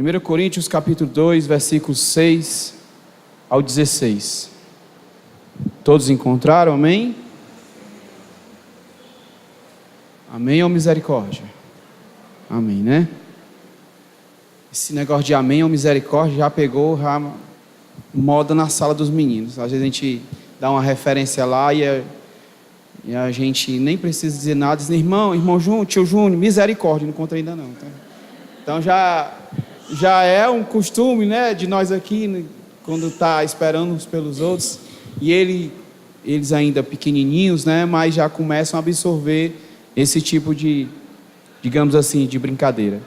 1 Coríntios capítulo 2, versículos 6 ao 16. Todos encontraram, amém? Amém ou misericórdia? Amém, né? Esse negócio de amém ou misericórdia já pegou moda na sala dos meninos. Às vezes a gente dá uma referência lá e a gente nem precisa dizer nada, diz, irmão Júnior, tio Júnior, misericórdia, não conta ainda não. Então já é um costume, né, de nós aqui, quando está esperando uns pelos outros, e eles ainda pequenininhos, né, mas já começam a absorver esse tipo de, digamos assim, de brincadeira.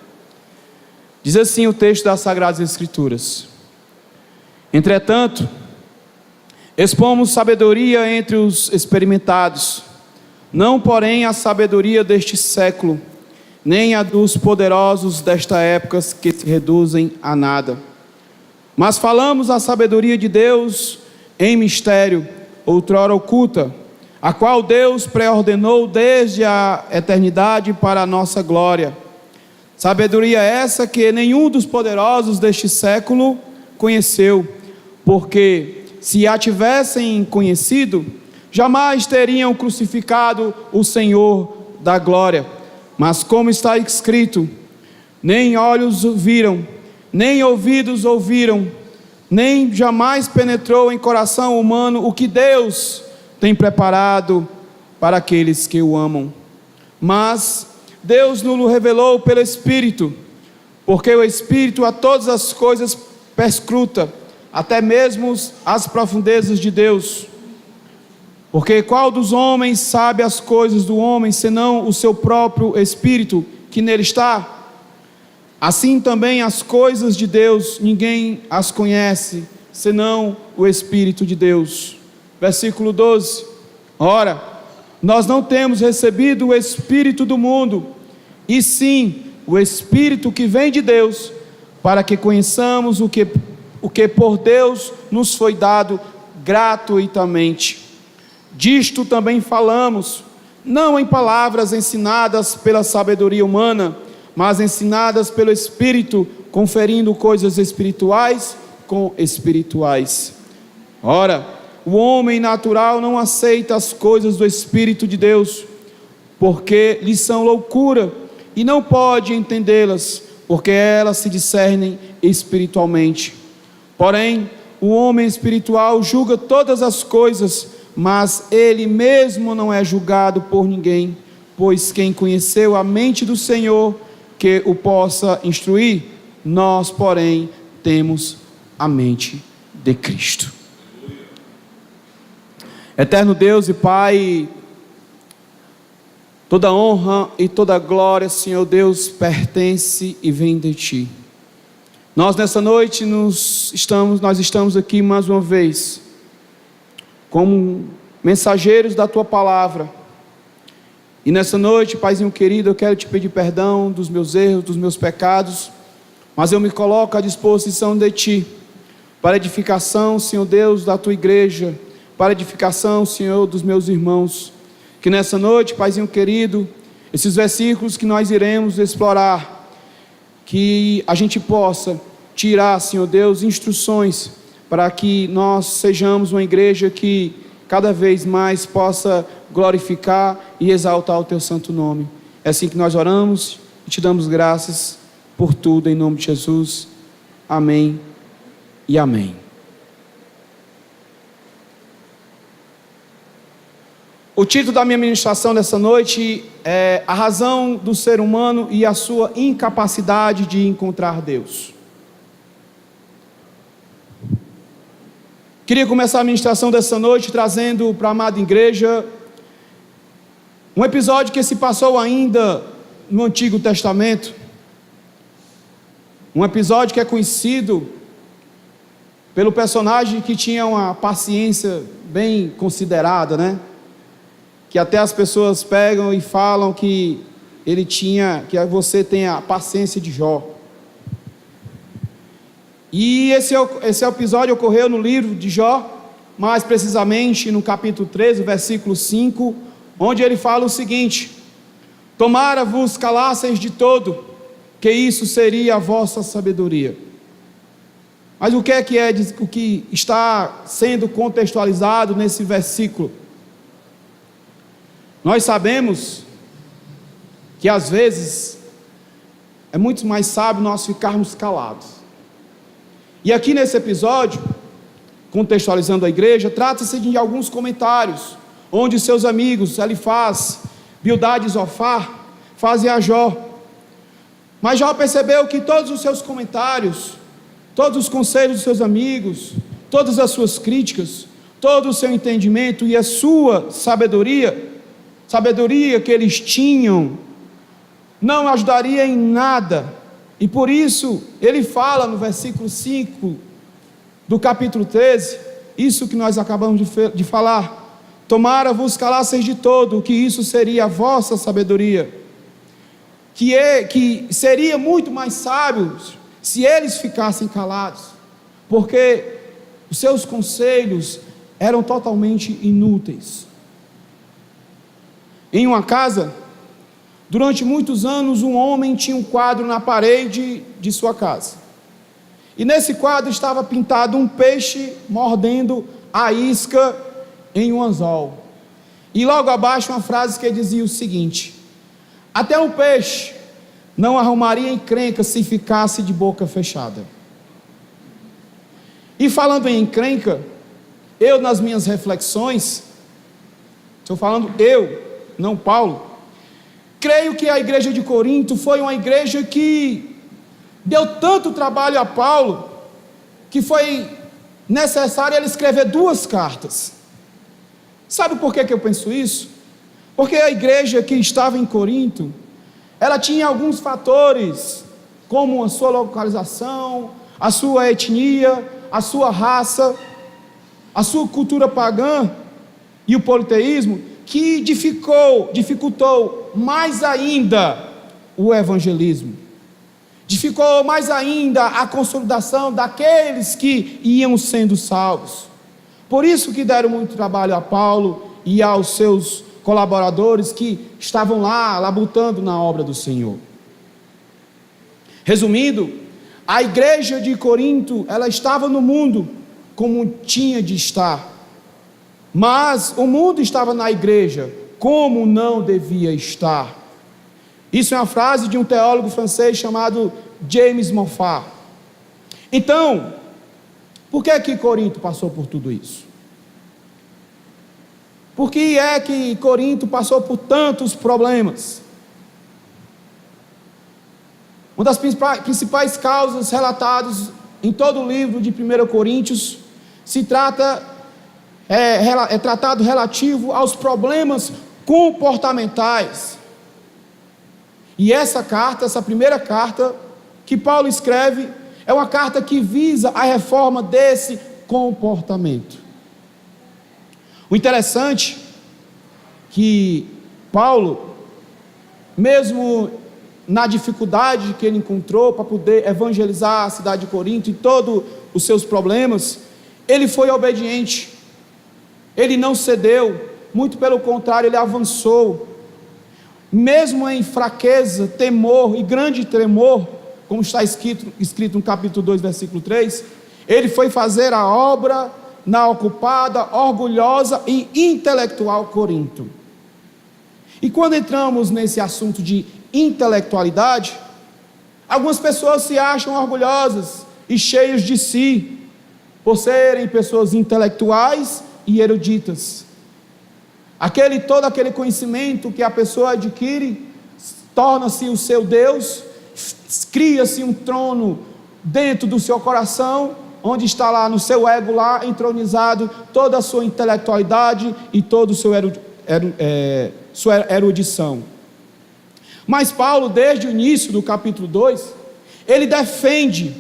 Diz assim o texto das Sagradas Escrituras: entretanto, expomos sabedoria entre os experimentados, não porém a sabedoria deste século, nem a dos poderosos desta época, que se reduzem a nada. Mas falamos a sabedoria de Deus em mistério, outrora oculta, a qual Deus preordenou desde a eternidade para a nossa glória. Sabedoria essa que nenhum dos poderosos deste século conheceu, porque se a tivessem conhecido, jamais teriam crucificado o Senhor da glória. Mas como está escrito, nem olhos viram, nem ouvidos ouviram, nem jamais penetrou em coração humano o que Deus tem preparado para aqueles que o amam. Mas Deus nos revelou pelo Espírito, porque o Espírito a todas as coisas perscruta, até mesmo as profundezas de Deus. Porque qual dos homens sabe as coisas do homem, senão o seu próprio Espírito que nele está? Assim também as coisas de Deus, ninguém as conhece, senão o Espírito de Deus. Versículo 12. Ora, nós não temos recebido o Espírito do mundo, e sim o Espírito que vem de Deus, para que conheçamos o que por Deus nos foi dado gratuitamente. Disto também falamos, não em palavras ensinadas pela sabedoria humana, mas ensinadas pelo Espírito, conferindo coisas espirituais com espirituais. Ora, o homem natural não aceita as coisas do Espírito de Deus, porque lhes são loucura, e não pode entendê-las, porque elas se discernem espiritualmente. Porém, o homem espiritual julga todas as coisas, mas ele mesmo não é julgado por ninguém, pois quem conheceu a mente do Senhor, que o possa instruir? Nós, porém, temos a mente de Cristo. Eterno Deus e Pai, toda honra e toda glória, Senhor Deus, pertence e vem de Ti. Nós nessa noite nós estamos aqui mais uma vez, como mensageiros da Tua Palavra. E nessa noite, Paizinho querido, eu quero Te pedir perdão dos meus erros, dos meus pecados, mas eu me coloco à disposição de Ti, para edificação, Senhor Deus, da Tua igreja, para edificação, Senhor, dos meus irmãos. Que nessa noite, Paizinho querido, esses versículos que nós iremos explorar, que a gente possa tirar, Senhor Deus, instruções, para que nós sejamos uma igreja que cada vez mais possa glorificar e exaltar o Teu santo nome. É assim que nós oramos e Te damos graças por tudo, em nome de Jesus. Amém e amém. O título da minha ministração dessa noite é A Razão do Ser Humano e a Sua Incapacidade de Encontrar Deus. Queria começar a ministração dessa noite trazendo para a amada igreja um episódio que se passou ainda no Antigo Testamento. Um episódio que é conhecido pelo personagem que tinha uma paciência bem considerada, né? Que até as pessoas pegam e falam que você tem a paciência de Jó. E esse episódio ocorreu no livro de Jó, mais precisamente no capítulo 13, versículo 5, onde ele fala o seguinte: tomara vos calasseis de todo, que isso seria a vossa sabedoria. Mas o que é o que está sendo contextualizado nesse versículo? Nós sabemos que às vezes é muito mais sábio nós ficarmos calados. E aqui nesse episódio, contextualizando a igreja, trata-se de alguns comentários, onde seus amigos Elifaz, Bildade e Zofar fazem a Jó. Mas Jó percebeu que todos os seus comentários, todos os conselhos dos seus amigos, todas as suas críticas, todo o seu entendimento e a sua sabedoria que eles tinham, não ajudaria em nada. E por isso ele fala no versículo 5 do capítulo 13, isso que nós acabamos de falar: tomara vos calasseis de todo, que isso seria a vossa sabedoria, que seria muito mais sábio se eles ficassem calados, porque os seus conselhos eram totalmente inúteis. Em uma casa, durante muitos anos, um homem tinha um quadro na parede de sua casa, e nesse quadro estava pintado um peixe mordendo a isca em um anzol, e logo abaixo uma frase que dizia o seguinte: até um peixe não arrumaria encrenca se ficasse de boca fechada. E falando em encrenca, eu nas minhas reflexões, estou falando eu, não Paulo, creio que a igreja de Corinto foi uma igreja que deu tanto trabalho a Paulo, que foi necessário ele escrever 2 cartas. Sabe por que eu penso isso? Porque a igreja que estava em Corinto, ela tinha alguns fatores, como a sua localização, a sua etnia, a sua raça, a sua cultura pagã e o politeísmo, que dificultou mais ainda o evangelismo, dificultou mais ainda a consolidação daqueles que iam sendo salvos. Por isso que deram muito trabalho a Paulo e aos seus colaboradores que estavam lá labutando na obra do Senhor. Resumindo, a igreja de Corinto, ela estava no mundo como tinha de estar, mas o mundo estava na igreja como não devia estar. Isso é uma frase de um teólogo francês chamado James Moffat. Então, por que Corinto passou por tudo isso? Por que é que Corinto passou por tantos problemas? Uma das principais causas relatadas em todo o livro de 1 Coríntios é tratado relativo aos problemas comportamentais. E essa primeira carta que Paulo escreve, é uma carta que visa a reforma desse comportamento. O interessante que Paulo, mesmo na dificuldade que ele encontrou para poder evangelizar a cidade de Corinto e todos os seus problemas, ele foi obediente, ele não cedeu, muito pelo contrário, ele avançou, mesmo em fraqueza, temor e grande tremor, como está escrito no capítulo 2, versículo 3, ele foi fazer a obra na ocupada, orgulhosa e intelectual Corinto. E quando entramos nesse assunto de intelectualidade, algumas pessoas se acham orgulhosas e cheias de si, por serem pessoas intelectuais e eruditas. Todo aquele conhecimento que a pessoa adquire, torna-se o seu Deus, cria-se um trono dentro do seu coração, onde está lá no seu ego lá entronizado toda a sua intelectualidade e toda a sua erudição. Mas Paulo, desde o início do capítulo 2, ele defende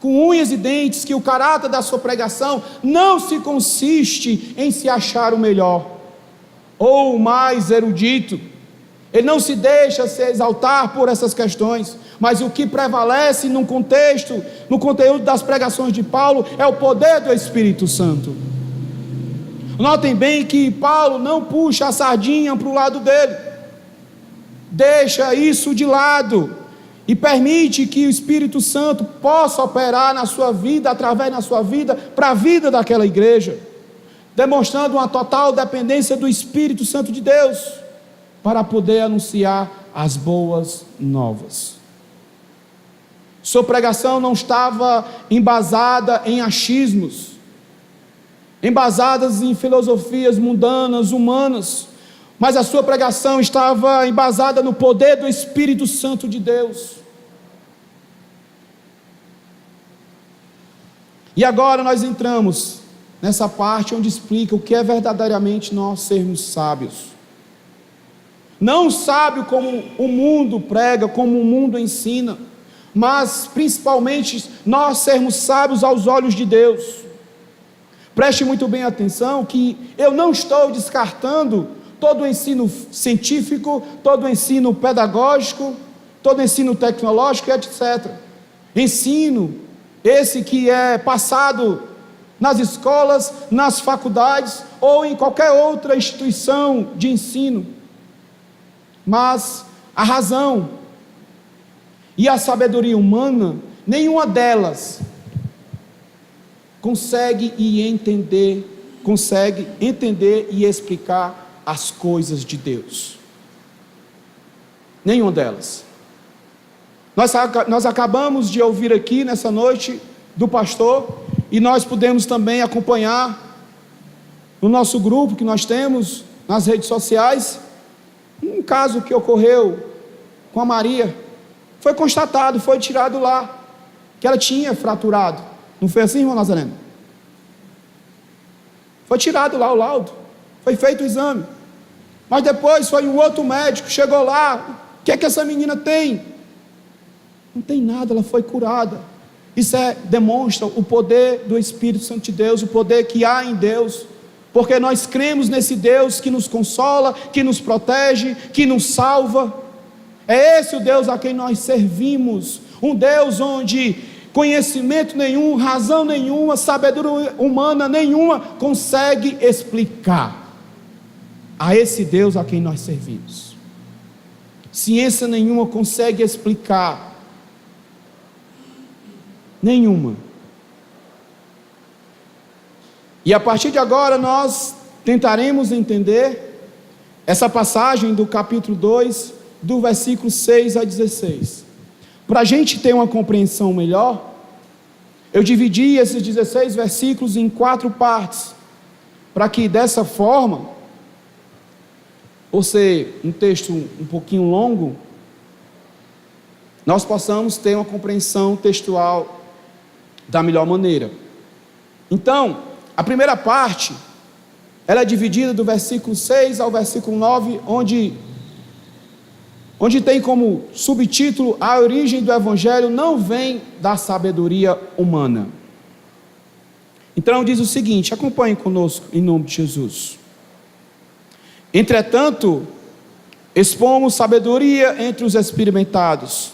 com unhas e dentes que o caráter da sua pregação não se consiste em se achar o melhor ou o mais erudito. Ele não se deixa se exaltar por essas questões, mas o que prevalece no conteúdo das pregações de Paulo é o poder do Espírito Santo. Notem bem que Paulo não puxa a sardinha para o lado dele, deixa isso de lado e permite que o Espírito Santo possa operar na sua vida, através da sua vida, para a vida daquela igreja, demonstrando uma total dependência do Espírito Santo de Deus, para poder anunciar as boas novas. Sua pregação não estava embasada em achismos, embasadas em filosofias mundanas, humanas, mas a sua pregação estava embasada no poder do Espírito Santo de Deus. E agora nós entramos nessa parte onde explica o que é verdadeiramente nós sermos sábios. Não sábio como o mundo prega, como o mundo ensina, mas principalmente nós sermos sábios aos olhos de Deus. Preste muito bem atenção que eu não estou descartando todo o ensino científico, todo o ensino pedagógico, todo o ensino tecnológico, etc. Ensino esse que é passado nas escolas, nas faculdades ou em qualquer outra instituição de ensino. Mas a razão e a sabedoria humana, nenhuma delas consegue entender e explicar as coisas de Deus. Nenhuma delas. Nós acabamos de ouvir aqui nessa noite do pastor, e nós podemos também acompanhar no nosso grupo que nós temos nas redes sociais, um caso que ocorreu com a Maria. Foi constatado, foi tirado lá, que ela tinha fraturado. Não foi assim, irmão Nazareno? Foi tirado lá o laudo, foi feito o exame, mas depois foi um outro médico, chegou lá, o que é que essa menina tem? Não tem nada, ela foi curada. Isso demonstra o poder do Espírito Santo de Deus, o poder que há em Deus, porque nós cremos nesse Deus que nos consola, que nos protege, que nos salva. É esse o Deus a quem nós servimos, um Deus onde conhecimento nenhum, razão nenhuma, sabedoria humana nenhuma consegue explicar. A esse Deus a quem nós servimos, ciência nenhuma consegue explicar, nenhuma. E a partir de agora nós tentaremos entender essa passagem do capítulo 2, do versículo 6 a 16. Para a gente ter uma compreensão melhor, eu dividi esses 16 versículos em 4 partes, para que dessa forma, por ser um texto um pouquinho longo, nós possamos ter uma compreensão textual da melhor maneira. Então, a primeira parte, ela é dividida do versículo 6 ao versículo 9, onde tem como subtítulo: a origem do Evangelho não vem da sabedoria humana. Então diz o seguinte, acompanhe conosco em nome de Jesus. Entretanto, expomos sabedoria entre os experimentados,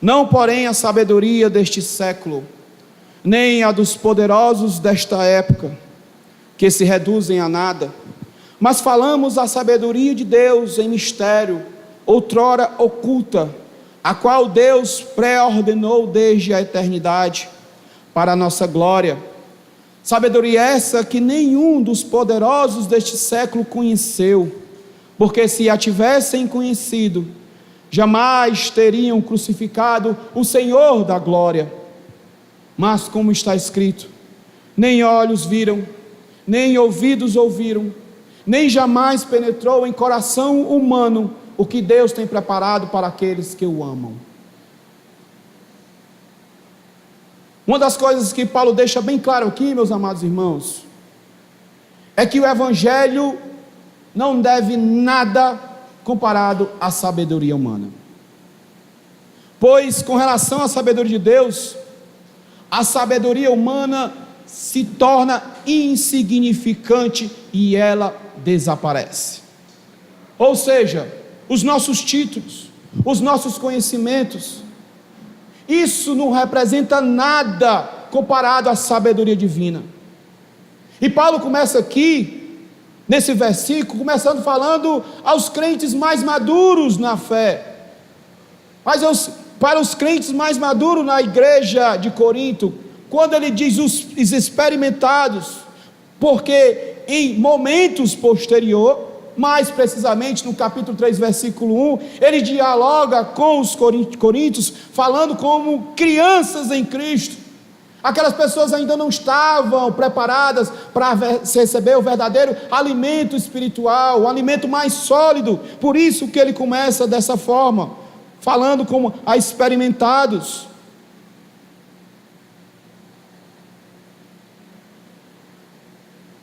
não porém a sabedoria deste século, nem a dos poderosos desta época, que se reduzem a nada, mas falamos a sabedoria de Deus em mistério, outrora oculta, a qual Deus pré-ordenou desde a eternidade, para a nossa glória. Sabedoria essa que nenhum dos poderosos deste século conheceu, porque se a tivessem conhecido, jamais teriam crucificado o Senhor da glória. Mas como está escrito, nem olhos viram, nem ouvidos ouviram, nem jamais penetrou em coração humano o que Deus tem preparado para aqueles que o amam. Uma das coisas que Paulo deixa bem claro aqui, meus amados irmãos, é que o Evangelho não deve nada comparado à sabedoria humana. Pois com relação à sabedoria de Deus, a sabedoria humana se torna insignificante e ela desaparece. Ou seja, os nossos títulos, os nossos conhecimentos, isso não representa nada comparado à sabedoria divina. E Paulo começa aqui, nesse versículo, começando falando aos crentes mais maduros na fé. Mas para os crentes mais maduros na igreja de Corinto, quando ele diz os experimentados, porque em momentos posteriores, mais precisamente no capítulo 3, versículo 1, ele dialoga com os coríntios, falando como crianças em Cristo. Aquelas pessoas ainda não estavam preparadas para receber o verdadeiro alimento espiritual, o alimento mais sólido. Por isso que ele começa dessa forma, falando como a experimentados.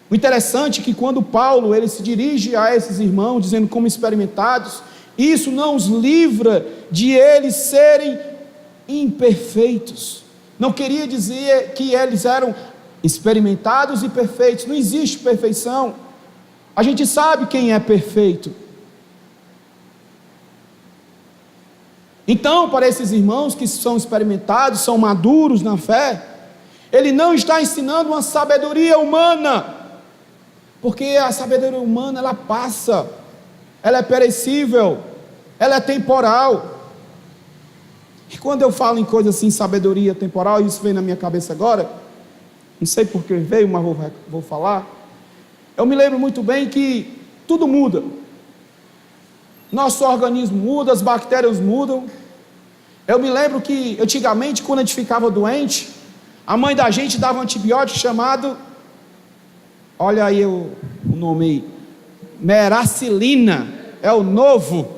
O interessante é que quando Paulo ele se dirige a esses irmãos, dizendo como experimentados, isso não os livra de eles serem imperfeitos. Não queria dizer que eles eram experimentados e perfeitos. Não existe perfeição. A gente sabe quem é perfeito. Então, para esses irmãos que são experimentados, são maduros na fé, ele não está ensinando uma sabedoria humana, porque a sabedoria humana ela passa, ela é perecível, ela é temporal. E quando eu falo em coisa assim, sabedoria temporal, isso vem na minha cabeça agora, não sei por que veio, mas vou falar. Eu me lembro muito bem que tudo muda, nosso organismo muda, as bactérias mudam. Eu me lembro que antigamente, quando a gente ficava doente, a mãe da gente dava um antibiótico chamado, olha aí o nome aí, meracilina, é o novo.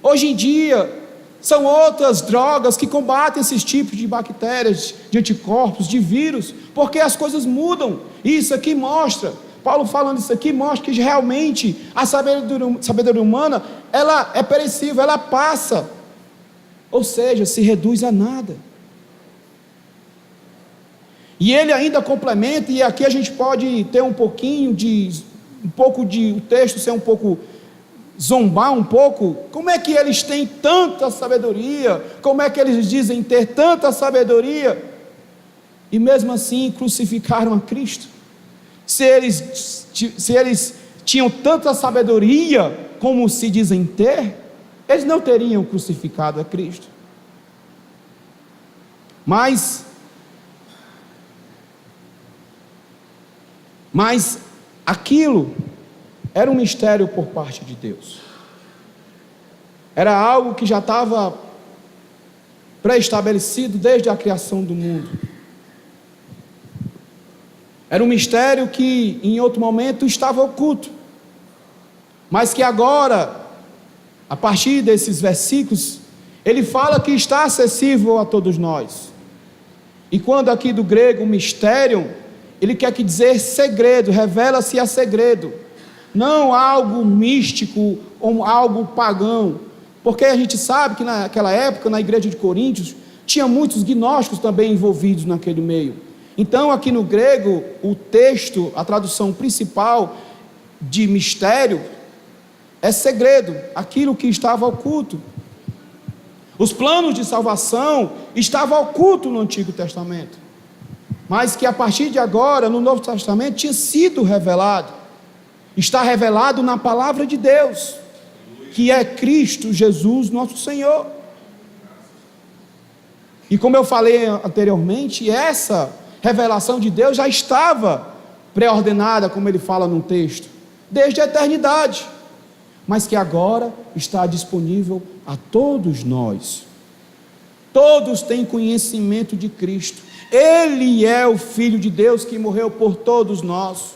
Hoje em dia, são outras drogas que combatem esses tipos de bactérias, de anticorpos, de vírus, porque as coisas mudam. E isso aqui mostra, Paulo falando isso aqui, mostra que realmente a sabedoria humana, ela é perecível, ela passa, ou seja, se reduz a nada. E ele ainda complementa, e aqui a gente pode ter o texto ser um pouco, zombar um pouco, como é que eles têm tanta sabedoria, como é que eles dizem ter tanta sabedoria, e mesmo assim crucificaram a Cristo? Se eles tinham tanta sabedoria, como se dizem ter, eles não teriam crucificado a Cristo. Mas aquilo era um mistério por parte de Deus, era algo que já estava pré-estabelecido desde a criação do mundo, era um mistério que em outro momento estava oculto, mas que agora, a partir desses versículos, ele fala que está acessível a todos nós. E quando aqui do grego mistério, ele quer dizer segredo, revela-se a segredo, não algo místico ou algo pagão, porque a gente sabe que naquela época, na igreja de Coríntios, tinha muitos gnósticos também envolvidos naquele meio. Então aqui no grego, o texto, a tradução principal de mistério, é segredo, aquilo que estava oculto. Os planos de salvação estavam ocultos no Antigo Testamento, mas que a partir de agora, no Novo Testamento, tinha sido revelado. Está revelado na palavra de Deus, que é Cristo Jesus nosso Senhor. E como eu falei anteriormente, essa revelação de Deus já estava pré-ordenada, como ele fala no texto, desde a eternidade, mas que agora está disponível a todos nós. Todos têm conhecimento de Cristo. Ele é o Filho de Deus que morreu por todos nós,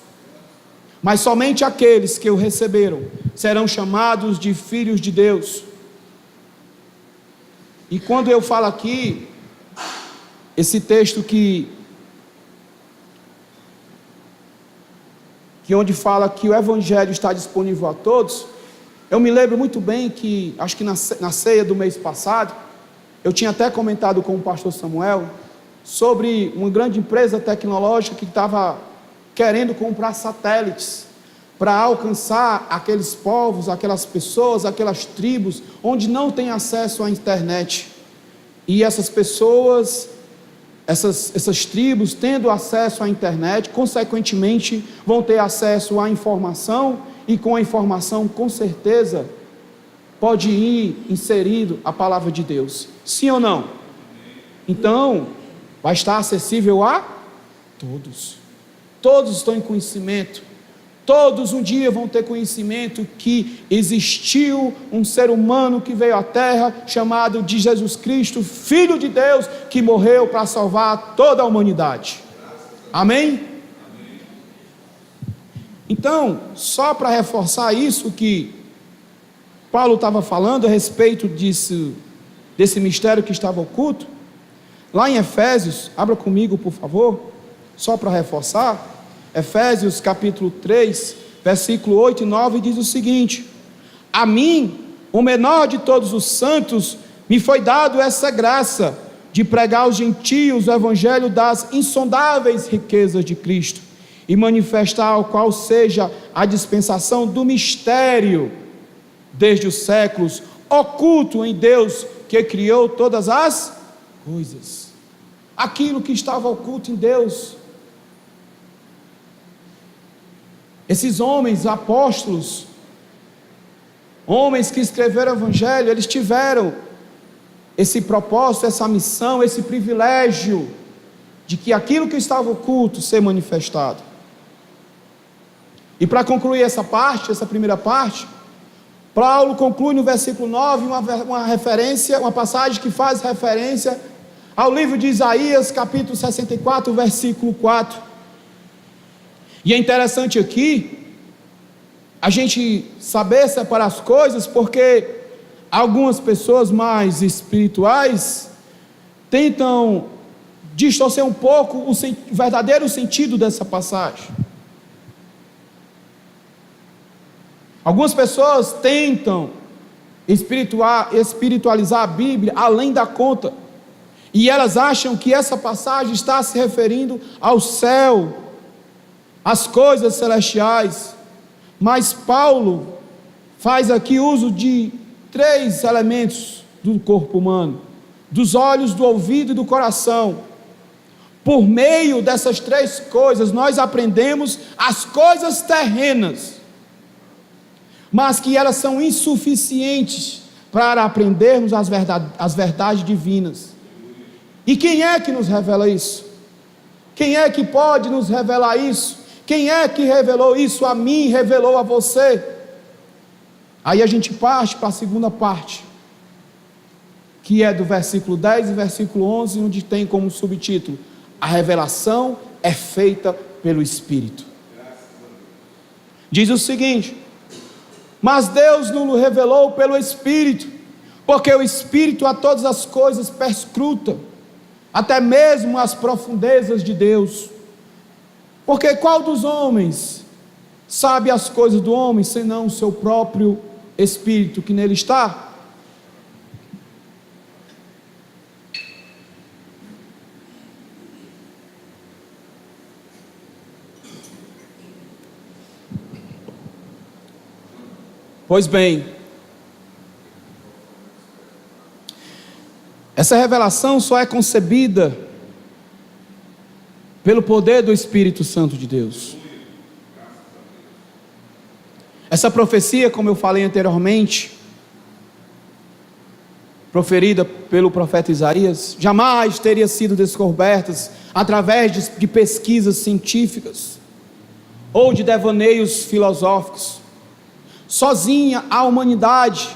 mas somente aqueles que o receberam serão chamados de filhos de Deus. E quando eu falo aqui, esse texto que onde fala que o Evangelho está disponível a todos, eu me lembro muito bem que, acho que na ceia do mês passado, eu tinha até comentado com o pastor Samuel, sobre uma grande empresa tecnológica que estava querendo comprar satélites, para alcançar aqueles povos, aquelas pessoas, aquelas tribos, onde não tem acesso à internet, e essas pessoas, essas tribos, tendo acesso à internet, consequentemente, vão ter acesso à informação, e com a informação, com certeza, pode ir inserindo a palavra de Deus. Sim ou não? Então, vai estar acessível a todos. Todos estão em conhecimento. Todos um dia vão ter conhecimento que existiu um ser humano que veio à terra, chamado de Jesus Cristo, Filho de Deus, que morreu para salvar toda a humanidade. Amém? Então, só para reforçar isso que Paulo estava falando a respeito desse mistério que estava oculto, lá em Efésios, abra comigo por favor, só para reforçar, Efésios capítulo 3, versículo 8 e 9 diz o seguinte: a mim, o menor de todos os santos, me foi dado essa graça de pregar aos gentios o evangelho das insondáveis riquezas de Cristo e manifestar o qual seja a dispensação do mistério desde os séculos, oculto em Deus que criou todas as coisas. Aquilo que estava oculto em Deus, esses homens, apóstolos, homens que escreveram o evangelho, eles tiveram esse propósito, essa missão, esse privilégio de que aquilo que estava oculto ser manifestado. E para concluir essa parte, essa primeira parte, Paulo conclui no versículo 9 uma passagem que faz referência ao livro de Isaías, capítulo 64, versículo 4. E é interessante aqui a gente saber separar as coisas, porque algumas pessoas mais espirituais tentam distorcer um pouco o verdadeiro sentido dessa passagem. Algumas pessoas tentam espiritualizar a Bíblia além da conta, e elas acham que essa passagem está se referindo ao céu, às coisas celestiais, mas Paulo faz aqui uso de 3 elementos do corpo humano: dos olhos, do ouvido e do coração. Por meio dessas 3 coisas nós aprendemos as coisas terrenas, mas que elas são insuficientes para aprendermos as verdades divinas. E quem é que nos revela isso? Quem é que pode nos revelar isso? Quem é que revelou isso a mim, revelou a você? Aí a gente parte para a segunda parte, que é do versículo 10 e versículo 11, onde tem como subtítulo: a revelação é feita pelo Espírito. Diz o seguinte: mas Deus nos revelou pelo Espírito, porque o Espírito a todas as coisas perscruta, até mesmo as profundezas de Deus. Porque qual dos homens sabe as coisas do homem, senão o seu próprio Espírito que nele está? Pois bem, essa revelação só é concebida pelo poder do Espírito Santo de Deus. Essa profecia, como eu falei anteriormente, proferida pelo profeta Isaías, jamais teria sido descobertas através de pesquisas científicas ou de devaneios filosóficos. Sozinha a humanidade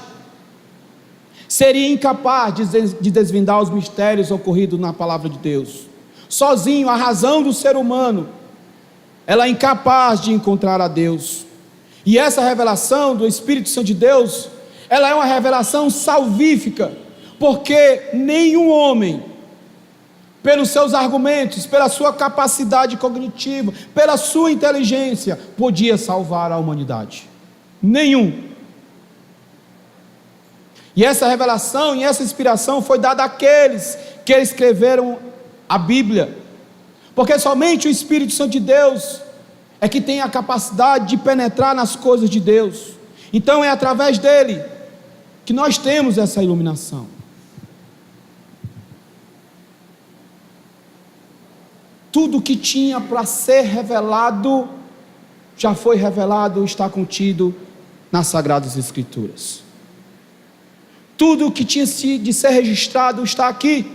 seria incapaz de desvendar os mistérios ocorridos na palavra de Deus. Sozinho, a razão do ser humano, ela é incapaz de encontrar a Deus. E essa revelação do Espírito Santo de Deus, ela é uma revelação salvífica, porque nenhum homem, pelos seus argumentos, pela sua capacidade cognitiva, pela sua inteligência, podia salvar a humanidade. Nenhum. E essa revelação e essa inspiração foi dada àqueles que escreveram a Bíblia, porque somente o Espírito Santo de Deus é que tem a capacidade de penetrar nas coisas de Deus. Então é através dele que nós temos essa iluminação. Tudo que tinha para ser revelado já foi revelado, está contido nas Sagradas Escrituras. Tudo que tinha de ser registrado está aqui.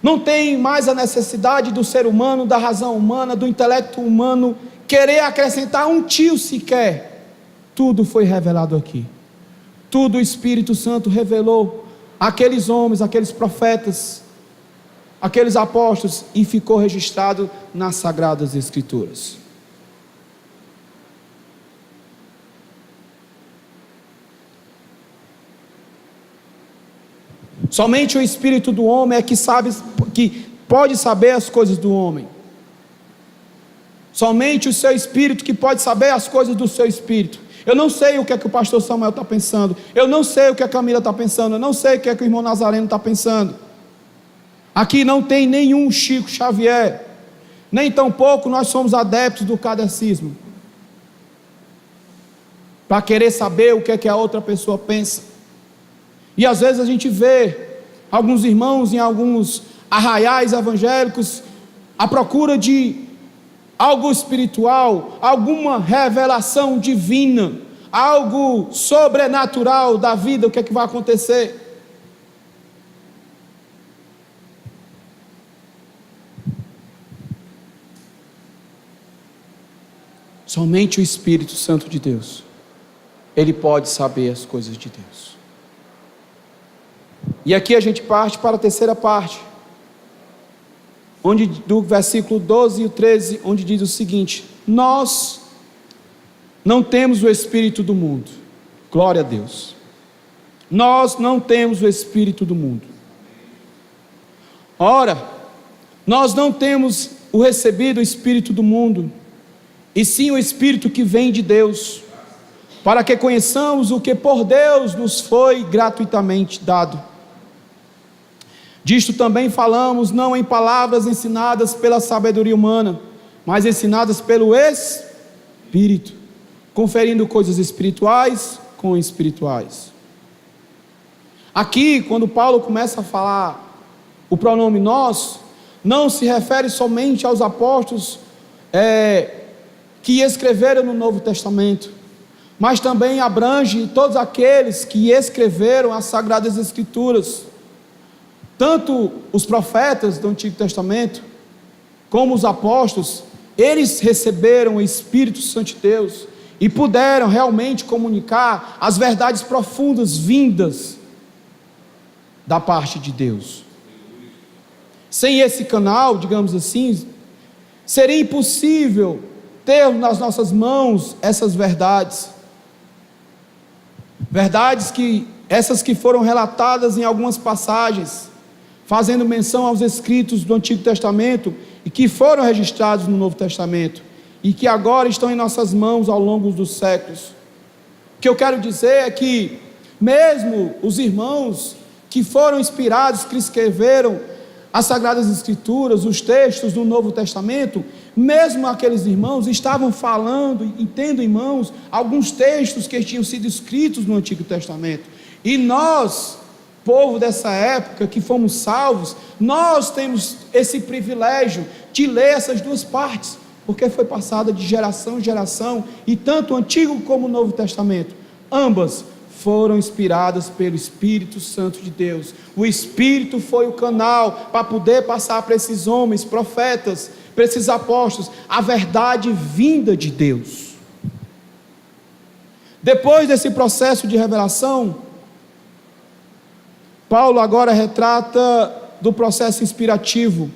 Não tem mais a necessidade do ser humano, da razão humana, do intelecto humano, querer acrescentar um tio sequer. Tudo foi revelado aqui. Tudo o Espírito Santo revelou àqueles homens, àqueles profetas, àqueles apóstolos, e ficou registrado nas Sagradas Escrituras. Somente o Espírito do homem é que pode saber as coisas do homem. Somente o seu Espírito que pode saber as coisas do seu Espírito. Eu não sei o que é que o pastor Samuel está pensando. Eu não sei o que a Camila está pensando. Eu não sei o que é que o irmão Nazareno está pensando. Aqui não tem nenhum Chico Xavier. Nem tampouco nós somos adeptos do kardecismo, para querer saber o que é que a outra pessoa pensa. E às vezes a gente vê alguns irmãos em alguns arraiais evangélicos à procura de algo espiritual, alguma revelação divina, algo sobrenatural da vida, o que é que vai acontecer? Somente o Espírito Santo de Deus, ele pode saber as coisas de Deus. E aqui a gente parte para a terceira parte, onde do versículo 12 e 13, onde diz o seguinte: nós não temos o espírito do mundo. Glória a Deus. Nós não temos o espírito do mundo. Ora, nós não temos o recebido espírito do mundo, e sim o espírito que vem de Deus, para que conheçamos o que por Deus nos foi gratuitamente dado. Disto também falamos, não em palavras ensinadas pela sabedoria humana, mas ensinadas pelo Espírito, conferindo coisas espirituais com espirituais. Aqui, quando Paulo começa a falar o pronome nós, não se refere somente aos apóstolos que escreveram no Novo Testamento, mas também abrange todos aqueles que escreveram as Sagradas Escrituras. Tanto os profetas do Antigo Testamento, como os apóstolos, eles receberam o Espírito Santo de Deus e puderam realmente comunicar as verdades profundas vindas da parte de Deus. Sem esse canal, digamos assim, seria impossível ter nas nossas mãos essas verdades. Verdades essas que foram relatadas em algumas passagens, fazendo menção aos escritos do Antigo Testamento e que foram registrados no Novo Testamento e que agora estão em nossas mãos ao longo dos séculos. O que eu quero dizer é que mesmo os irmãos que foram inspirados, que escreveram as Sagradas Escrituras, os textos do Novo Testamento, mesmo aqueles irmãos estavam falando e tendo em mãos alguns textos que tinham sido escritos no Antigo Testamento. E nós, povo dessa época, que fomos salvos, nós temos esse privilégio de ler essas duas partes, porque foi passada de geração em geração, e tanto o Antigo como o Novo Testamento, ambas foram inspiradas pelo Espírito Santo de Deus. O Espírito foi o canal para poder passar para esses homens, profetas, para esses apóstolos, a verdade vinda de Deus. Depois desse processo de revelação, Paulo agora retrata do processo inspirativo.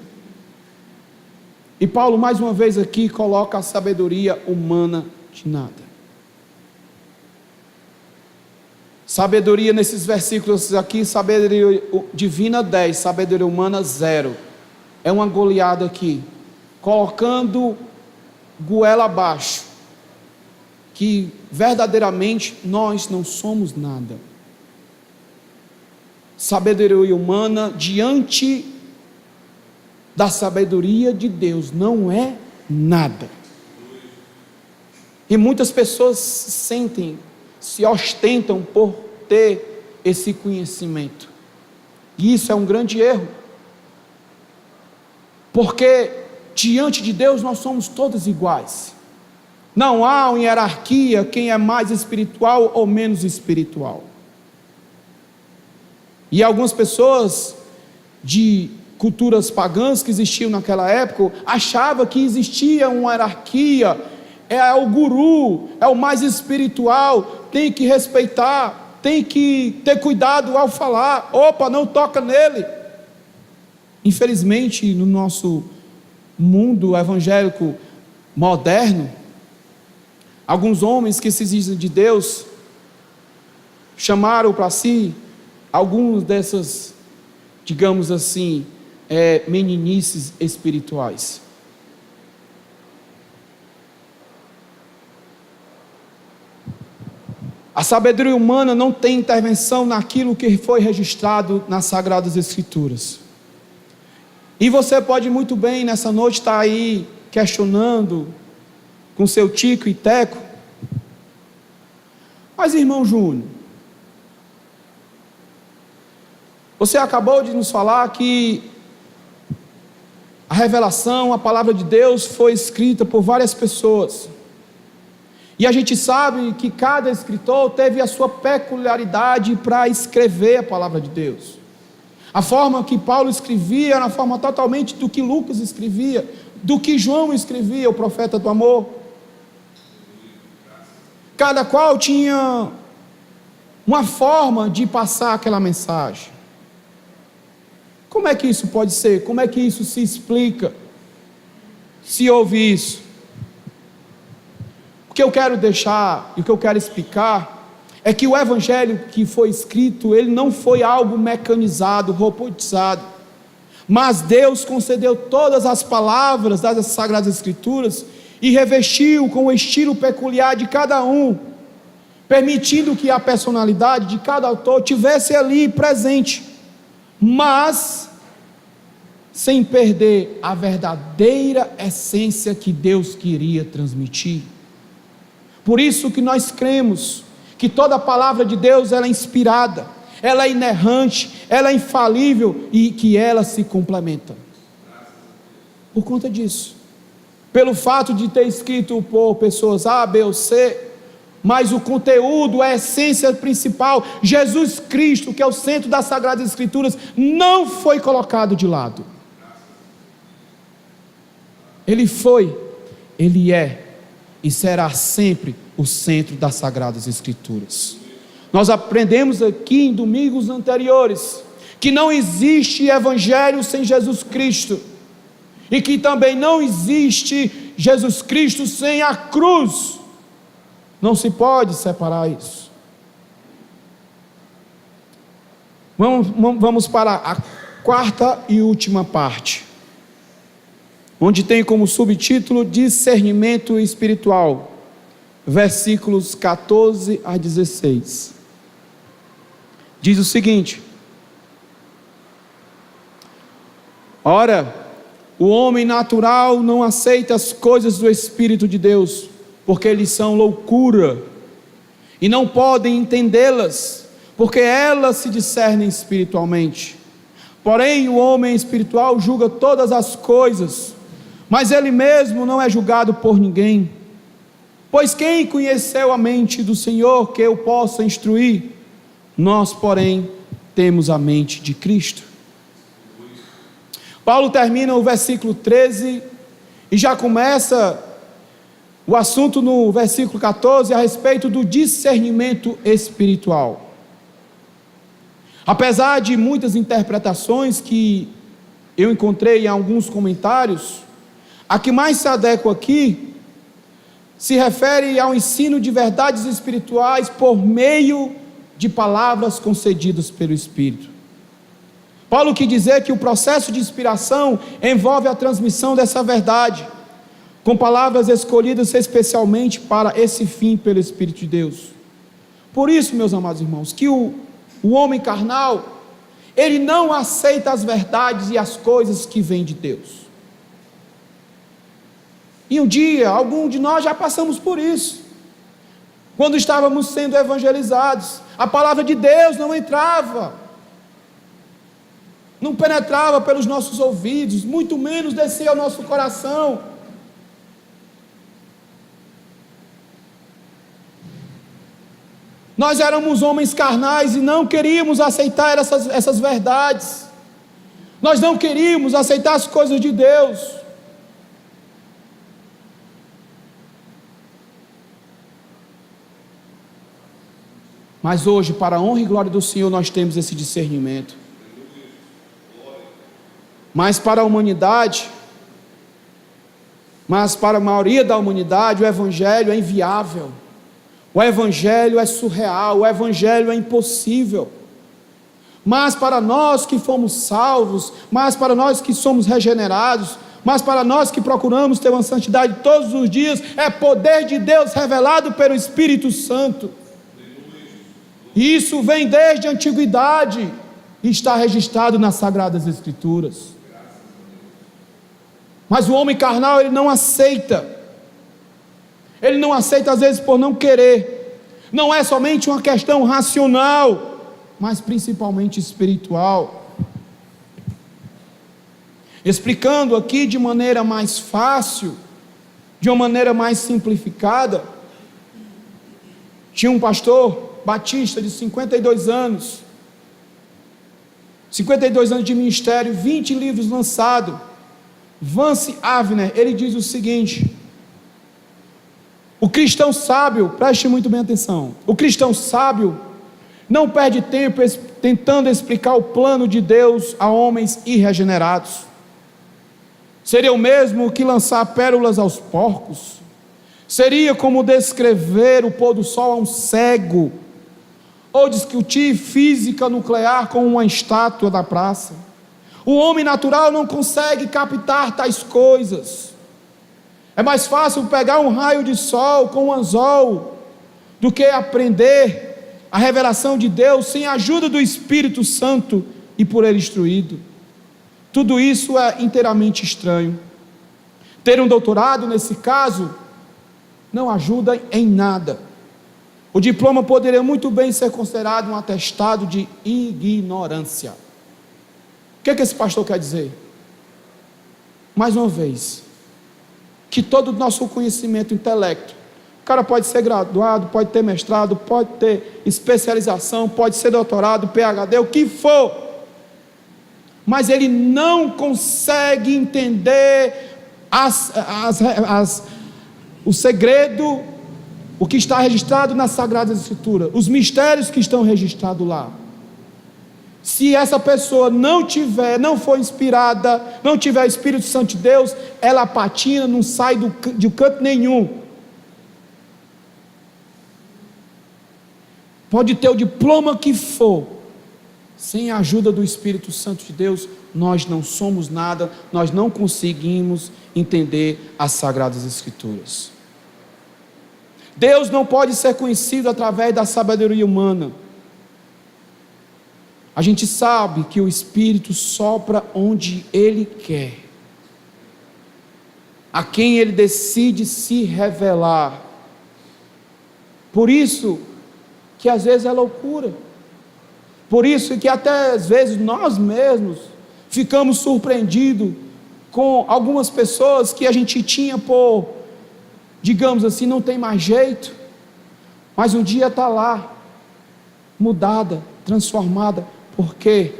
E Paulo mais uma vez aqui coloca a sabedoria humana de nada. Sabedoria nesses versículos aqui, sabedoria divina 10, sabedoria humana 0. É uma goleada aqui, colocando goela abaixo, que verdadeiramente nós não somos nada. Sabedoria humana diante da sabedoria de Deus não é nada. E muitas pessoas se ostentam por ter esse conhecimento, e isso é um grande erro, porque diante de Deus nós somos todos iguais. Não há uma hierarquia, quem é mais espiritual ou menos espiritual. E algumas pessoas de culturas pagãs que existiam naquela época achavam que existia uma hierarquia, é o guru, é o mais espiritual, tem que respeitar, tem que ter cuidado ao falar, opa, não toca nele. Infelizmente, no nosso mundo evangélico moderno, alguns homens que se dizem de Deus chamaram para si alguns dessas, digamos assim, meninices espirituais. A sabedoria humana não tem intervenção naquilo que foi registrado nas Sagradas Escrituras. E você pode muito bem nessa noite estar aí questionando com seu tico e teco. Mas irmão Júnior, você acabou de nos falar que a revelação, a palavra de Deus foi escrita por várias pessoas. E a gente sabe que cada escritor teve a sua peculiaridade para escrever a palavra de Deus. A forma que Paulo escrevia era uma forma totalmente do que Lucas escrevia, do que João escrevia, o profeta do amor. Cada qual tinha uma forma de passar aquela mensagem. Como é que isso pode ser? Como é que isso se explica? Se houve isso? O que eu quero deixar e o que eu quero explicar é que o evangelho que foi escrito, ele não foi algo mecanizado, robotizado, mas Deus concedeu todas as palavras das Sagradas Escrituras e revestiu com o estilo peculiar de cada um, permitindo que a personalidade de cada autor tivesse ali presente, mas sem perder a verdadeira essência que Deus queria transmitir. Por isso que nós cremos que toda a palavra de Deus ela é inspirada, ela é inerrante, ela é infalível e que ela se complementa. Por conta disso, pelo fato de ter escrito por pessoas A, B ou C, mas o conteúdo, a essência principal, Jesus Cristo, que é o centro das Sagradas Escrituras, não foi colocado de lado. Ele foi, ele é e será sempre o centro das Sagradas Escrituras. Nós aprendemos aqui em domingos anteriores que não existe evangelho sem Jesus Cristo, e que também não existe Jesus Cristo sem a cruz. Não se pode separar isso. Vamos para a quarta e última parte, onde tem como subtítulo discernimento espiritual, versículos 14 a 16. Diz o seguinte: ora, o homem natural não aceita as coisas do Espírito de Deus, porque eles são loucura, e não podem entendê-las, porque elas se discernem espiritualmente. Porém, o homem espiritual julga todas as coisas, mas ele mesmo não é julgado por ninguém. Pois quem conheceu a mente do Senhor que eu possa instruir? Nós, porém, temos a mente de Cristo. Paulo termina o versículo 13 e já começa o assunto no versículo 14 a respeito do discernimento espiritual. Apesar de muitas interpretações que eu encontrei em alguns comentários, a que mais se adequa aqui se refere ao ensino de verdades espirituais por meio de palavras concedidas pelo Espírito. Paulo quis dizer que o processo de inspiração envolve a transmissão dessa verdade, com palavras escolhidas especialmente para esse fim pelo Espírito de Deus. Por isso, meus amados irmãos, que o homem carnal, ele não aceita as verdades e as coisas que vêm de Deus. E um dia, algum de nós já passamos por isso. Quando estávamos sendo evangelizados, a palavra de Deus não entrava, não penetrava pelos nossos ouvidos, muito menos descia ao nosso coração. Nós éramos homens carnais e não queríamos aceitar essas verdades. Nós não queríamos aceitar as coisas de Deus. Mas hoje, para a honra e glória do Senhor, nós temos esse discernimento. Mas para a humanidade, mas para a maioria da humanidade, o Evangelho é inviável. O Evangelho é surreal, o Evangelho é impossível. Mas para nós que fomos salvos, mas para nós que somos regenerados, mas para nós que procuramos ter uma santidade todos os dias, é poder de Deus revelado pelo Espírito Santo. E isso vem desde a antiguidade e está registrado nas Sagradas Escrituras. Mas o homem carnal, ele não aceita. Ele não aceita às vezes por não querer. Não é somente uma questão racional, mas principalmente espiritual. Explicando aqui de maneira mais fácil, de uma maneira mais simplificada, tinha um pastor batista de 52 anos, 52 anos de ministério, 20 livros lançados, Vance Havner. Ele diz o seguinte: o cristão sábio, preste muito bem atenção, o cristão sábio não perde tempo tentando explicar o plano de Deus a homens irregenerados. Seria o mesmo que lançar pérolas aos porcos. Seria como descrever o pôr do sol a um cego, ou discutir física nuclear com uma estátua da praça. O homem natural não consegue captar tais coisas. É mais fácil pegar um raio de sol com um anzol do que aprender a revelação de Deus sem a ajuda do Espírito Santo e por ele instruído. Tudo isso é inteiramente estranho. Ter um doutorado, nesse caso, não ajuda em nada. O diploma poderia muito bem ser considerado um atestado de ignorância. O que esse pastor quer dizer? Mais uma vez, que todo o nosso conhecimento, intelecto, o cara pode ser graduado, pode ter mestrado, pode ter especialização, pode ser doutorado, PhD, o que for, mas ele não consegue entender o segredo, o que está registrado nas Sagradas Escrituras, os mistérios que estão registrados lá. Se essa pessoa não for inspirada, não tiver o Espírito Santo de Deus, ela patina, não sai de canto nenhum. Pode ter o diploma que for, sem a ajuda do Espírito Santo de Deus, nós não somos nada, nós não conseguimos entender as Sagradas Escrituras. Deus não pode ser conhecido através da sabedoria humana. A gente sabe que o Espírito sopra onde Ele quer, a quem Ele decide se revelar. Por isso que às vezes é loucura. Por isso que até às vezes nós mesmos ficamos surpreendidos com algumas pessoas que a gente tinha por, digamos assim, não tem mais jeito, mas um dia está lá, mudada, transformada. Por quê?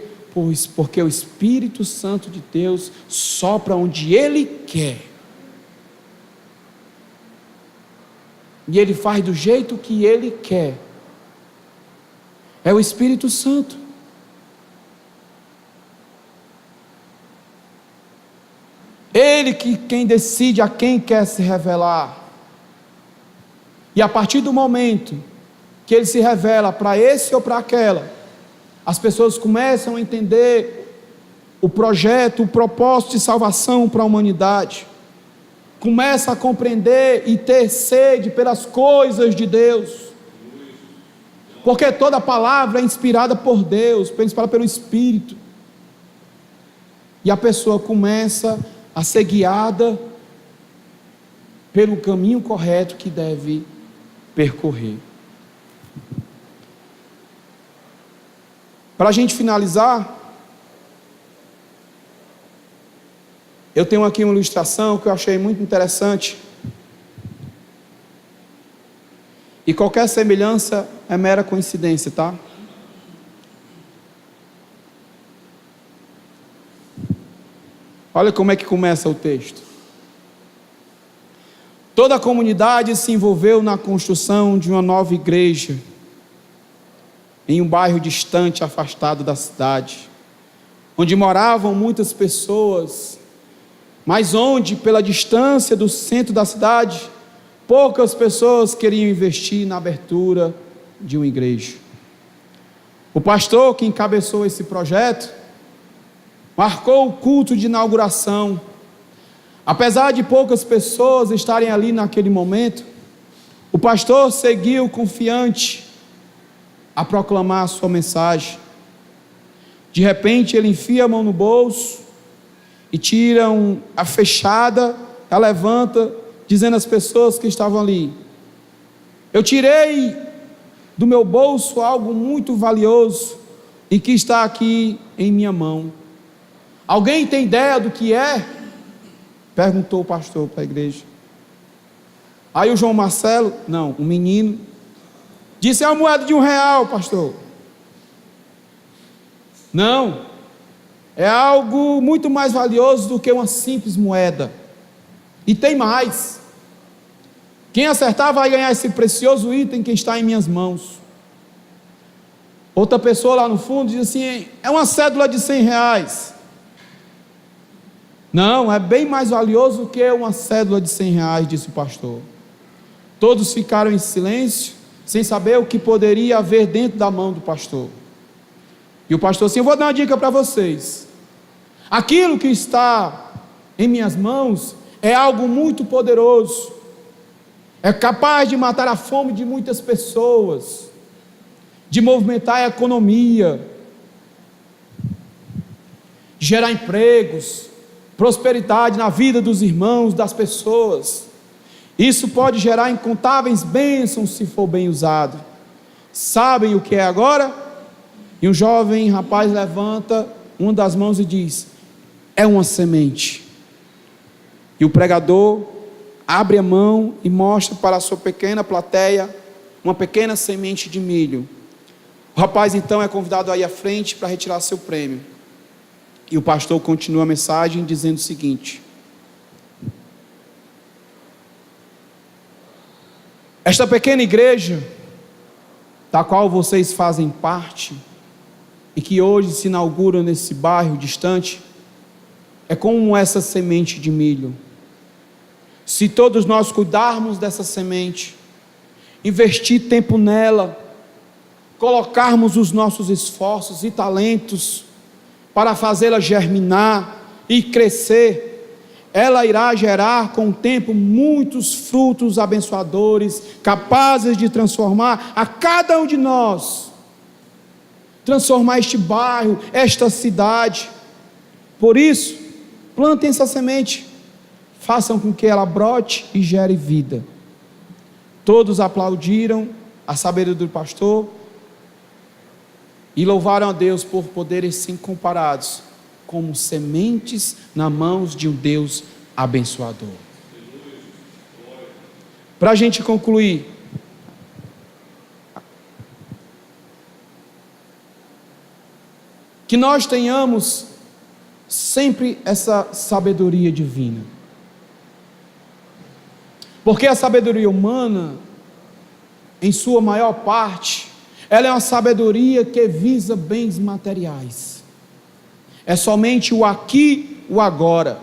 Porque o Espírito Santo de Deus sopra onde Ele quer, e Ele faz do jeito que Ele quer. É o Espírito Santo. Ele quem decide a quem quer se revelar. E a partir do momento que Ele se revela para esse ou para aquela, as pessoas começam a entender o projeto, o propósito de salvação para a humanidade. Começa a compreender e ter sede pelas coisas de Deus. Porque toda palavra é inspirada por Deus, inspirada pelo Espírito. E a pessoa começa a ser guiada pelo caminho correto que deve percorrer. Para a gente finalizar, eu tenho aqui uma ilustração que eu achei muito interessante. E qualquer semelhança é mera coincidência, tá? Olha como é que começa o texto. Toda a comunidade se envolveu na construção de uma nova igreja em um bairro distante, afastado da cidade, onde moravam muitas pessoas, mas onde, pela distância do centro da cidade, poucas pessoas queriam investir na abertura de uma igreja. O pastor que encabeçou esse projeto marcou o culto de inauguração. Apesar de poucas pessoas estarem ali naquele momento, o pastor seguiu confiante a proclamar a sua mensagem. De repente ele enfia a mão no bolso e tira a fechada, a levanta, dizendo às pessoas que estavam ali: eu tirei do meu bolso algo muito valioso e que está aqui em minha mão. Alguém tem ideia do que é? Perguntou o pastor para a igreja. Aí o João Marcelo, não, o menino, disse: é uma moeda de R$1, pastor. Não, é algo muito mais valioso do que uma simples moeda. E tem mais. Quem acertar vai ganhar esse precioso item que está em minhas mãos. Outra pessoa lá no fundo diz assim: é uma cédula de R$100. Não, é bem mais valioso que uma cédula de R$100, disse o pastor. Todos ficaram em silêncio, sem saber o que poderia haver dentro da mão do pastor. E o pastor assim: eu vou dar uma dica para vocês. Aquilo que está em minhas mãos é algo muito poderoso. É capaz de matar a fome de muitas pessoas, de movimentar a economia, de gerar empregos, prosperidade na vida dos irmãos, das pessoas. Isso pode gerar incontáveis bênçãos se for bem usado. Sabem o que é agora? E um jovem rapaz levanta uma das mãos e diz: é uma semente. E o pregador abre a mão e mostra para a sua pequena plateia uma pequena semente de milho. O rapaz então é convidado a ir à frente para retirar seu prêmio. E o pastor continua a mensagem dizendo o seguinte: esta pequena igreja, da qual vocês fazem parte, e que hoje se inaugura nesse bairro distante, é como essa semente de milho. Se todos nós cuidarmos dessa semente, investir tempo nela, colocarmos os nossos esforços e talentos para fazê-la germinar e crescer, ela irá gerar com o tempo muitos frutos abençoadores, capazes de transformar a cada um de nós, transformar este bairro, esta cidade. Por isso, plantem essa semente, façam com que ela brote e gere vida. Todos aplaudiram a sabedoria do pastor e louvaram a Deus por poderem ser comparados como sementes nas mãos de um Deus abençoador. Para a gente concluir, que nós tenhamos sempre essa sabedoria divina, porque a sabedoria humana, em sua maior parte, ela é uma sabedoria que visa bens materiais, é somente o aqui, o agora.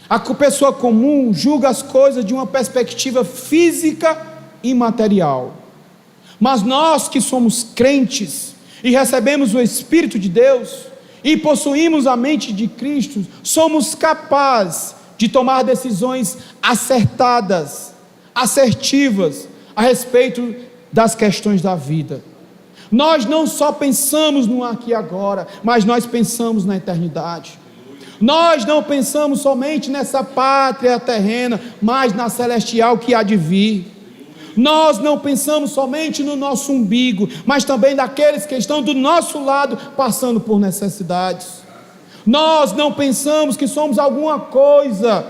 A pessoa comum julga as coisas de uma perspectiva física e material, mas nós que somos crentes e recebemos o Espírito de Deus e possuímos a mente de Cristo, somos capazes de tomar decisões acertadas, assertivas a respeito das questões da vida. Nós não só pensamos no aqui e agora, mas nós pensamos na eternidade. Nós não pensamos somente nessa pátria terrena, mas na celestial que há de vir. Nós não pensamos somente no nosso umbigo, mas também daqueles que estão do nosso lado passando por necessidades. Nós não pensamos que somos alguma coisa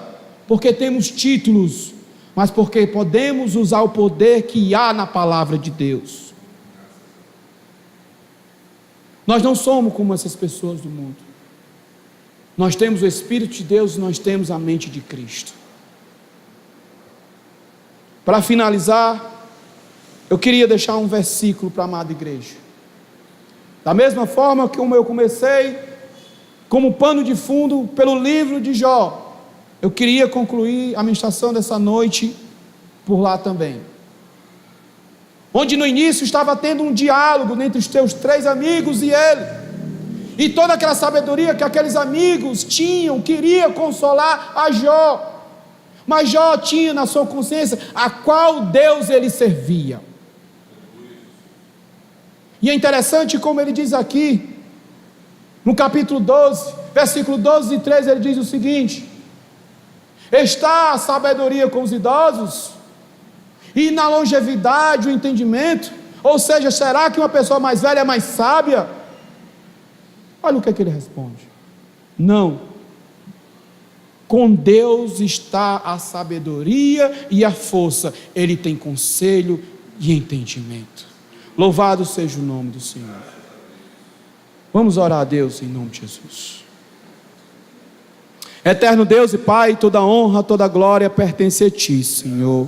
porque temos títulos. mas porque podemos usar o poder que há na palavra de Deus. Nós não somos como essas pessoas do mundo. Nós temos o Espírito de Deus e nós temos a mente de Cristo. Para finalizar, eu queria deixar um versículo para a amada igreja. Da mesma forma como eu comecei, como pano de fundo, pelo livro de Jó, eu queria concluir a ministração dessa noite por lá também. Onde no início estava tendo um diálogo entre os teus 3 amigos e ele. E toda aquela sabedoria que aqueles amigos tinham, queria consolar a Jó. Mas Jó tinha na sua consciência a qual Deus ele servia. E é interessante como ele diz aqui, no capítulo 12, versículo 12 e 13, ele diz o seguinte: está a sabedoria com os idosos, e na longevidade o entendimento? Ou seja, será que uma pessoa mais velha é mais sábia? Olha o que ele responde: não, com Deus está a sabedoria e a força, Ele tem conselho e entendimento. Louvado seja o nome do Senhor. Vamos orar a Deus em nome de Jesus. Eterno Deus e Pai, toda honra, toda glória pertence a Ti, Senhor.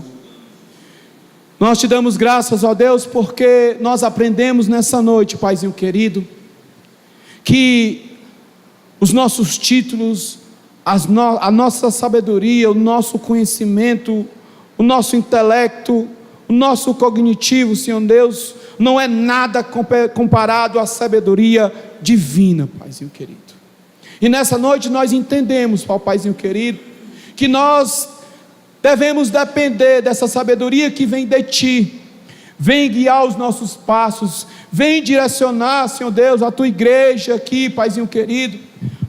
Nós Te damos graças, ó Deus, porque nós aprendemos nessa noite, Paizinho querido, que os nossos títulos, a nossa sabedoria, o nosso conhecimento, o nosso intelecto, o nosso cognitivo, Senhor Deus, não é nada comparado à sabedoria divina, Paizinho querido. E nessa noite nós entendemos, Paizinho querido, que nós devemos depender dessa sabedoria que vem de Ti, vem guiar os nossos passos, vem direcionar, Senhor Deus, a Tua igreja aqui, Paizinho querido,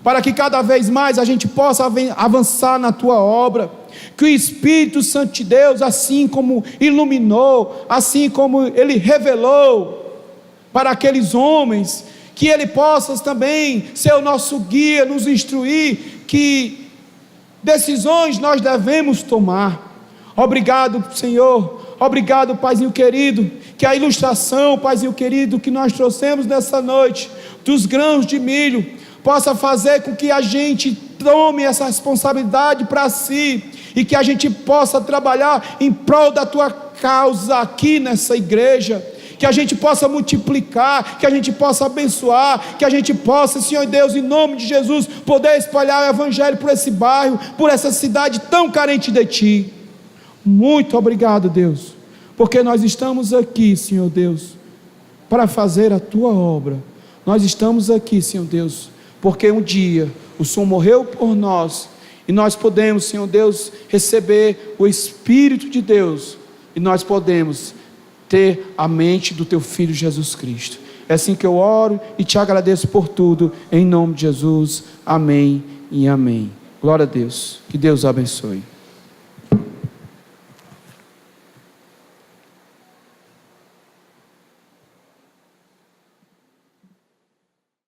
para que cada vez mais a gente possa avançar na Tua obra, que o Espírito Santo de Deus, assim como iluminou, assim como Ele revelou para aqueles homens, que Ele possa também ser o nosso guia, nos instruir, que decisões nós devemos tomar. Obrigado, Senhor, obrigado, Paizinho querido, que a ilustração, Paizinho querido, que nós trouxemos nessa noite, dos grãos de milho, possa fazer com que a gente tome essa responsabilidade para si, e que a gente possa trabalhar em prol da Tua causa aqui nessa igreja, que a gente possa multiplicar, que a gente possa abençoar, que a gente possa, Senhor Deus, em nome de Jesus, poder espalhar o Evangelho por esse bairro, por essa cidade tão carente de Ti. Muito obrigado, Deus, porque nós estamos aqui, Senhor Deus, para fazer a Tua obra. Nós estamos aqui, Senhor Deus, porque um dia o Senhor morreu por nós, e nós podemos, Senhor Deus, receber o Espírito de Deus, e nós podemos ter a mente do Teu Filho Jesus Cristo. É assim que eu oro e Te agradeço por tudo, em nome de Jesus, amém e amém. Glória a Deus, que Deus abençoe.